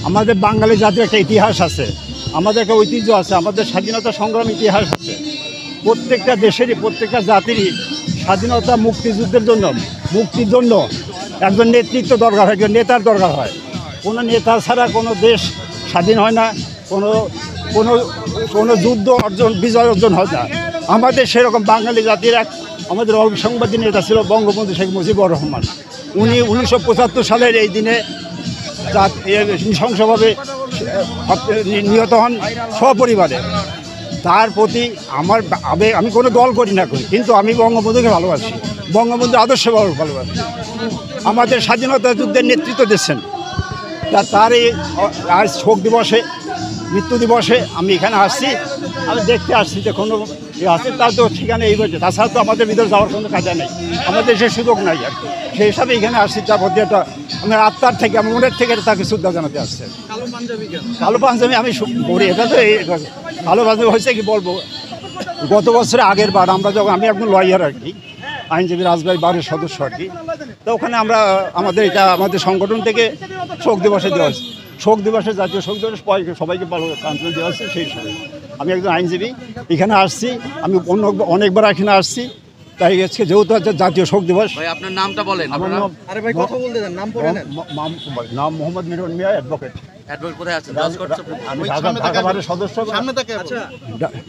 আমাদের বাঙালি জাতির একটা ইতিহাস আছে, আমাদের একটা ঐতিহ্য আছে, আমাদের স্বাধীনতা সংগ্রাম ইতিহাস আছে। প্রত্যেকটা দেশেরই প্রত্যেকটা জাতিরই স্বাধীনতা মুক্তির জন্য একজন নেতৃত্ব দরকার হয়, একজন নেতার দরকার হয়। কোনো নেতা ছাড়া কোনো দেশ স্বাধীন হয় না, কোনো কোনো কোনো যুদ্ধ বিজয় অর্জন হয় না। আমাদের সেরকম বাঙালি জাতির আমাদের অবিসংবাদী নেতা ছিল বঙ্গবন্ধু শেখ মুজিবুর রহমান। উনি 1975 সালের এই দিনে নৃশংসভাবে নিহত হন সপরিবারে। তার প্রতি আমার আমি কোনো দল করি না করি, কিন্তু আমি বঙ্গবন্ধুকে ভালোবাসি, বঙ্গবন্ধুর আদর্শ ভালোবাসি। আমাদের স্বাধীনতা যুদ্ধের নেতৃত্ব দিচ্ছেন। তার এই আজ শোক দিবসে, মৃত্যু দিবসে আমি এখানে আসছি, আমি দেখতে আসছি যে কোনো আছে, তার তো ঠিকানা এই বলছে। তাছাড়া তো আমাদের ভিতরে যাওয়ার কোনো কাজা নেই, আমাদের সে সুযোগ নাই আর কি। সেই হিসাবে এখানে আসছি, তার প্রতি একটা আমার আত্মার থেকে, আমার মনের থেকে তাকে শ্রদ্ধা জানাতে আসছে। কালো পাঞ্জাবি আমি পড়ি, এটা তো কালো পাঞ্জাবি হয়েছে কি বলবো, গত বছরে আগের বার আমরা যখন, আমি একজন লয়ার আর কি, আইনজীবী রাজবাড়ী বারের সদস্য আর কি, তো ওখানে আমরা আমাদের সংগঠন থেকে শোক দিবসে দেওয়া হয়েছে। শোক দিবসে, জাতীয় শোক দিবস সবাইকে ভালো কাঞ্চন দেওয়া হচ্ছে। সেই হিসাবে আমি একজন আইনজীবী এখানে আসছি, আমি অনেকবার এখানে আসছি। তাই আজকে যেহেতু আছে জাতীয় শোক দিবস। আপনার নামটা বলেন। নাম মোহাম্মদ মিরন মিয়া, অ্যাডভোকেট। কোথায় আছেন? আমি ঢাকা বারের সদস্য।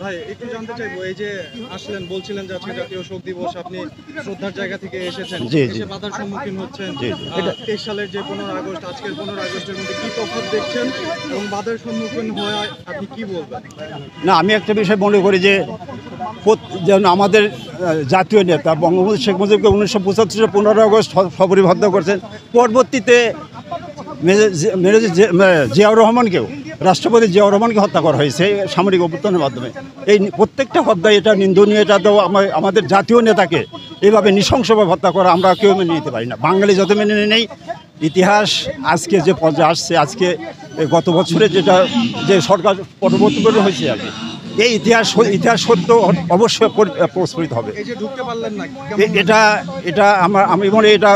ভাই একটু জানতে চাইবো, এই যে আসলেন, বলছিলেন যে আজকে জাতীয় শোক দিবস, আপনি শ্রদ্ধার জায়গা থেকে এসেছেন, এসে বাধার সম্মুখীন হচ্ছেন। 23 সালের যে 15 আগস্ট, আজকের 15 আগস্টের মধ্যে কি তফাৎ দেখছেন এবং বাধার সম্মুখীন হয়ে আপনি কি বলবেন? না, আমি একটা বিষয় মনে করি যে আমাদের জাতীয় নেতা বঙ্গবন্ধু শেখ মুজিবকে 1975 15 আগস্ট সপরিবারে হত্যা করছেন। পরবর্তীতে জিয়াউর রহমানকেও, রাষ্ট্রপতি জিয়াউর রহমানকে হত্যা করা হয়েছে সামরিক অভ্যুত্থানের মাধ্যমে। এই প্রত্যেকটা হত্যা এটা নিন্দনীয়। এটা তো আমাদের জাতীয় নেতাকে এইভাবে নৃশংসভাবে হত্যা করা আমরা কেউ মেনে নিতে পারি না। বাঙালি যত মেনে নেই, ইতিহাস আজকে যে পর্যায়ে আসছে, আজকে গত বছরে যে সরকার পরিবর্তন হয়েছে আর কি, এই ইতিহাস সত্য অবশ্যই প্রস্ফুটিত হবে। এটা আমি মনে, এটা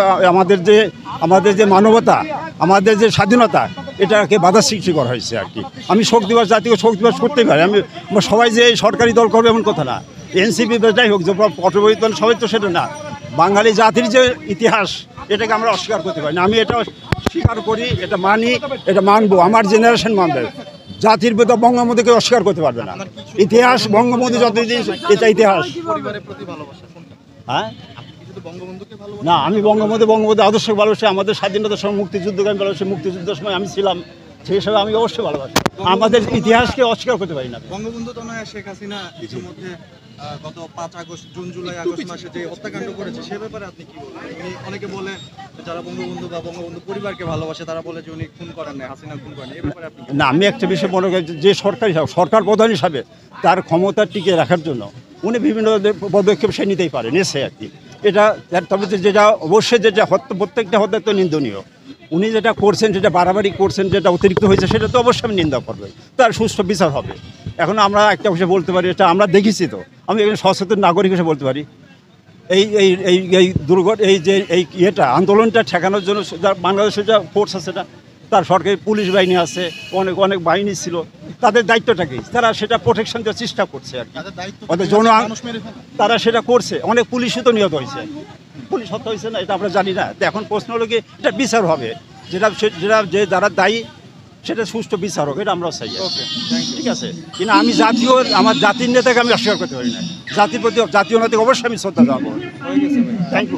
আমাদের যে মানবতা, আমাদের যে স্বাধীনতা, এটাকে বাধা সৃষ্টি করা হয়েছে আর কি। আমি শোক দিবস, জাতীয় শোক দিবস করতেই পারি, আমি সবাই যে সরকারি দল করবে এমন কথা না। এনসিপি যাই হোক, যে পটপরিবর্তন সবাই তো সেটা না। বাঙালি জাতির যে ইতিহাস, এটাকে আমরা অস্বীকার করতে পারি না। আমি এটা স্বীকার করি, এটা মানি, এটা মানবো, আমার জেনারেশন মানবে। জাতির বেদা বঙ্গবন্ধুকে অস্বীকার করতে পারবে না। ইতিহাস বঙ্গবন্ধু যতদিন, এটা ইতিহাস। হ্যাঁ, না, আমি বঙ্গবন্ধু আদর্শ ভালোবাসি, আমাদের স্বাধীনতার সময় মুক্তিযুদ্ধকে আমি ভালোবাসি, মুক্তিযুদ্ধের সময় আমি ছিলাম, সেই হিসাবে আমি অবশ্যই ভালোবাসি। আমাদের ইতিহাসকে অস্বীকার করতে পারি না। বঙ্গবন্ধু তো নয়, শেখ হাসিনা ইতিমধ্যে গত 5 আগস্ট, জুলাই আগস্ট মাসে যে হত্যাকাণ্ড করেছে, সে ব্যাপারে আপনি কি বলবেন? অনেকে বলে যারা বঙ্গবন্ধু বা বঙ্গবন্ধু পরিবারকে ভালোবাসে, তারা বলে যে উনি খুন করেন না, হাসিনা খুন করেন। এই ব্যাপারে আপনি? না, আমি একটা বিষয় মনে করি, যে সরকার প্রধান হিসাবে তার ক্ষমতা টিকিয়ে রাখার জন্য উনি বিভিন্ন পদক্ষেপ সে নিতেই পারে, নেছে আর কি। এটা তবে যেটা অবশ্যই, প্রত্যেকটা হত্যা তো নিন্দনীয়। উনি যেটা করছেন, যেটা বাড়াবাড়ি করছেন, যেটা অতিরিক্ত হয়েছে, সেটা তো অবশ্যই আমি নিন্দা করবে, তার সুষ্ঠু বিচার হবে। এখন আমরা একটা বিষয় বলতে পারি, এটা আমরা দেখেছি, তো আমি একজন সচেতন নাগরিক হিসেবে বলতে পারি, এই আন্দোলনটা ঠেকানোর জন্য বাংলাদেশের যা ফোর্স আছে, তার সরকারি পুলিশ বাহিনী আছে, অনেক বাহিনী ছিল, তাদের দায়িত্বটা কি? তারা সেটা প্রোটেকশন দেওয়ার চেষ্টা করছে আর কি। তারা সেটা করছে, অনেক পুলিশই তো নিহত হয়েছে, পুলিশ হত্যা হয়েছে না, এটা আমরা জানি না। তো এখন প্রশ্ন হলো কি, এটা বিচার হবে, যারা দায়ী, সেটা সুষ্ঠু বিচার হোক, এটা আমরা চাই। ঠিক আছে, কিন্তু আমার জাতির নেতাকে আমি অস্বীকার করতে পারি না। জাতির প্রতি, জাতীয় নেতাকে অবশ্যই আমি শ্রদ্ধা জানাবো। Thank you.